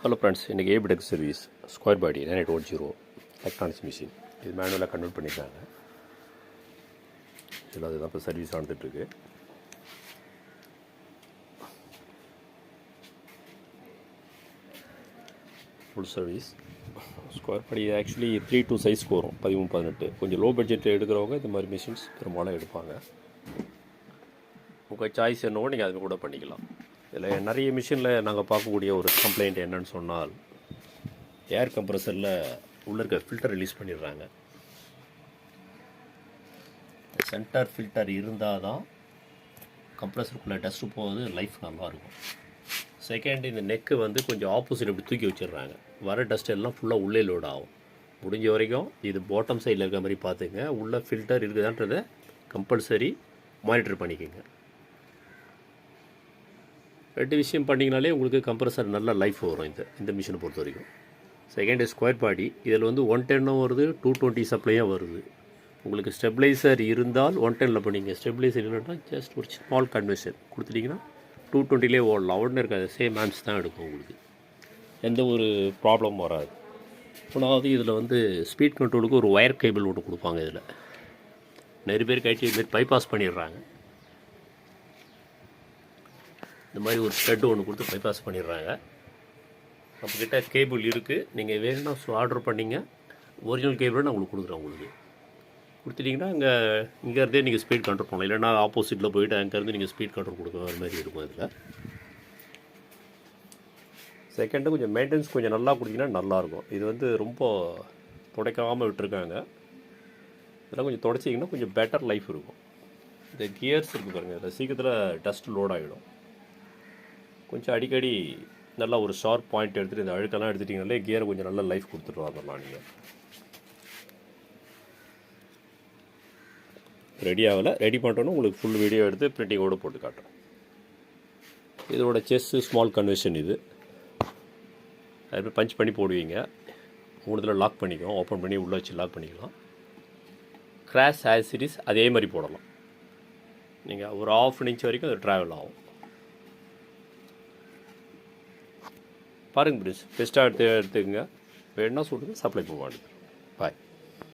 Hello friends, இன்றைக்கி ஏபிடெக் service square பாடி 9810 electronics machine. இது மேனுவலாக கன்வெர்ட் பண்ணியிருக்காங்க. இதில் அதுதான் இப்போ சர்வீஸ் நடந்துகிட்ருக்கு. ஃபுல் சர்வீஸ் ஸ்கொயர் பாடி ஆக்சுவலி 3-2 சைஸ்க்கு வரும், 13-18. கொஞ்சம் லோ பட்ஜெட் எடுக்கிறவங்க இந்த மாதிரி மிஷின்ஸ் பெரும்பாலும் எடுப்பாங்க. உங்கள் சாய்ஸ் என்னவோ நீங்கள் அது கூட பண்ணிக்கலாம். இதில் நிறைய மிஷினில் நாங்கள் பார்க்கக்கூடிய ஒரு கம்ப்ளைண்ட் என்னன்னு சொன்னால், ஏர் கம்ப்ரஸரில் உள்ளே இருக்க ஃபில்டர் ரிலீஸ் பண்ணிடுறாங்க. சென்டர் ஃபில்டர் இருந்தால் தான் கம்ப்ரஸருக்குள்ளே டஸ்ட்டு போகுது, லைஃப் நல்லாயிருக்கும். செகண்ட், இந்த நெக்கு வந்து கொஞ்சம் ஆப்போசிட் அப்படி தூக்கி வச்சிடுறாங்க. வர டஸ்ட் எல்லாம் ஃபுல்லாக உள்ளே லோட் ஆகும். முடிஞ்ச வரைக்கும் இது பாட்டம் சைடில் இருக்கிற மாதிரி பார்த்துங்க. உள்ளே ஃபில்டர் இருக்குதான்றதை கம்பல்சரி மானிட்டர் பண்ணிக்கோங்க. 2 விஷயம் பண்ணிங்கனாலே உங்களுக்கு கம்ப்ரஸர் நல்ல லைஃப் வரும் இந்த மிஷினை பொறுத்த வரைக்கும். செகண்ட், ஸ்கொயர் பாடி இதில் வந்து 110 வருது, 220 சப்ளையாக வருது. உங்களுக்கு ஸ்டெபிளைசர் இருந்தால் 110 பண்ணிங்க. ஸ்டெபிளைசர் இல்லைன்னா ஜஸ்ட் ஒரு ஸ்மால் கன்வெர்ஷன் கொடுத்துட்டிங்கன்னா 220 ஓடலாம். உடனே இருக்காது, சேம் ஆம்ஸ் தான் எடுக்கும். உங்களுக்கு எந்த ஒரு ப்ராப்ளமும் வராது. மூணாவது, இதில் வந்து ஸ்பீட் கண்ட்ரோலுக்கு ஒரு ஒயர் கேபிள் ஒன்று கொடுப்பாங்க. இதில் நிறைய பேர் கழிச்சு இதுமாரி பைபாஸ் பண்ணிடுறாங்க. இந்த மாதிரி ஒரு ஸ்டெட் ஒன்று கொடுத்து பைபாஸ் பண்ணிடுறாங்க. நம்மக்கிட்ட கேபிள் இருக்குது, நீங்கள் வேணும்னா ஆர்டர் பண்ணிங்க. ஒரிஜினல் கேபிள் நான் உங்களுக்கு கொடுக்குறேன். உங்களுக்கு கொடுத்துட்டிங்கன்னா இங்கேருந்தே நீங்கள் ஸ்பீட் கண்ட்ரோல் பண்ணலாம். இல்லைனா ஆப்போசிட்டில் போய்ட்டு அங்கேருந்து நீங்கள் ஸ்பீட் கண்ட்ரோல் கொடுக்குற மாதிரி இருக்கும். இதில் செகண்டு, கொஞ்சம் மெயின்டெனன்ஸ் கொஞ்சம் நல்லா கொடுத்தீங்கன்னா நல்லாயிருக்கும். இது வந்து ரொம்ப துடைக்காமல் விட்டுருக்காங்க. இதெல்லாம் கொஞ்சம் துடைச்சிங்கன்னா கொஞ்சம் பெட்டர் லைஃப் இருக்கும். இந்த கியர்ஸ் இருக்குது பாருங்கள், இதில் சீக்கிரத்தில் டஸ்ட் லோட் ஆகிடும். கொஞ்சம் அடிக்கடி நல்லா ஒரு ஷார்ப் பாயிண்ட் எடுத்துகிட்டு இந்த அழுக்கெல்லாம் எடுத்துட்டிங்கனாலே கியரை கொஞ்சம் நல்ல லைஃப் கொடுத்துட்டு வரலாம். நீங்கள் ரெடி ஆகலை, ரெடி பண்ணிட்டோன்னா உங்களுக்கு ஃபுல் வீடியோ எடுத்து பிரிண்டிங்கோடு போட்டு காட்டுறோம். இதோட செஸ்ஸு ஸ்மால் கன்வெர்ஷன். இது அது பஞ்ச் பண்ணி போடுவீங்க. 3 தடவை லாக் பண்ணிக்கும், ஓப்பன் பண்ணி உள்ளே வச்சு லாக் பண்ணிக்கலாம். கிராஷ் ஆசிரிஸ் அதே மாதிரி போடலாம். நீங்கள் ஒரு 1/2 இன்ச் வரைக்கும் அது ட்ராவல் ஆகும். பாருங்கள் ப்ளீஸ், பெஸ்ட்டாக எடுத்துக்கங்க. வேணுன்னா சொல்லுங்கள், சப்ளை போவாங்க.